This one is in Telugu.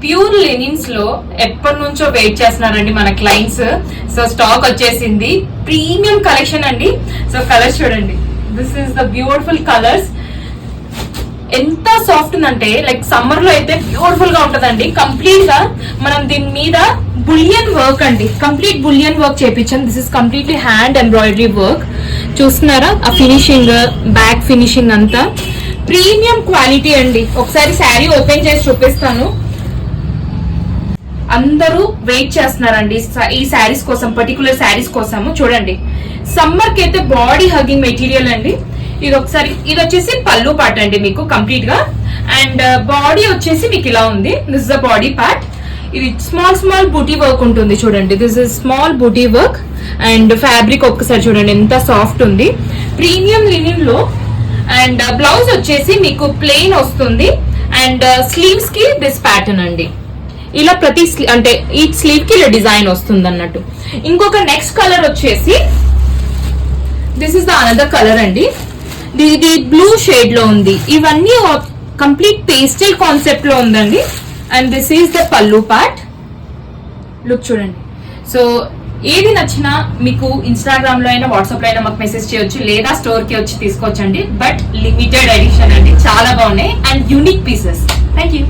ప్యూర్ లెనిన్స్ లో ఎప్పటి నుంచో వెయిట్ చేస్తున్నారండి మన క్లయింట్స్. సో స్టాక్ వచ్చేసింది, ప్రీమియం కలెక్షన్ అండి. సో కలర్స్ చూడండి, this is the beautiful colours. ఎంత సాఫ్ట్ ఉందంటే లైక్ సమ్మర్ లో అయితే బ్యూటిఫుల్ గా ఉంటదండి. కంప్లీట్ గా మనం దీని మీద బులియన్ వర్క్ అండి, కంప్లీట్ బులియన్ వర్క్ చేపించాం. This is completely hand embroidery work. చూస్తున్నారా ఆ ఫినిషింగ్, బ్యాక్ ఫినిషింగ్ అంతా ప్రీమియం క్వాలిటీ అండి. ఒకసారి శారీ ఓపెన్ చేసి చూపిస్తాను. అందరూ వెయిట్ చేస్తున్నారండి ఈ శారీస్ కోసం, పర్టికులర్ శారీస్ కోసము. చూడండి, సమ్మర్ కి అయితే బాడీ హగ్గింగ్ మెటీరియల్ అండి. ఇది ఒకసారి, ఇది వచ్చేసి పళ్ళు పార్ట్ అండి మీకు కంప్లీట్ గా, అండ్ బాడీ వచ్చేసి మీకు ఇలా ఉంది. This is the body part. ఇది స్మాల్ స్మాల్ బూటీ వర్క్ ఉంటుంది చూడండి, this is small buti work. And fabric ఒక్కసారి చూడండి ఎంత సాఫ్ట్ ఉంది, ప్రీమియం లినిన్ లో. అండ్ బ్లౌజ్ వచ్చేసి మీకు ప్లెయిన్ వస్తుంది, అండ్ స్లీవ్స్ కి దిస్ ప్యాటర్న్ అండి. ఇలా ప్రతి అంటే ఈ స్లీవ్ కి ఇలా డిజైన్ వస్తుంది అన్నట్టు. ఇంకొక నెక్స్ట్ కలర్ వచ్చేసి this is the another colour అండి. ఇది బ్లూ షేడ్ లో ఉంది. ఇవన్నీ కంప్లీట్ పేస్టల్ కాన్సెప్ట్ లో ఉందండి. అండ్ దిస్ ఈస్ ద పల్లు పార్ట్. లుక్ చూడండి. సో ఏది నచ్చినా మీకు ఇన్స్టాగ్రామ్ లో అయినా వాట్సాప్ లో అయినా మాకు మెసేజ్ చేయొచ్చు, లేదా స్టోర్ కి వచ్చి తీసుకోవచ్చండి. బట్ లిమిటెడ్ ఎడిషన్ అండి, చాలా బాగున్నాయి and unique pieces. Thank you.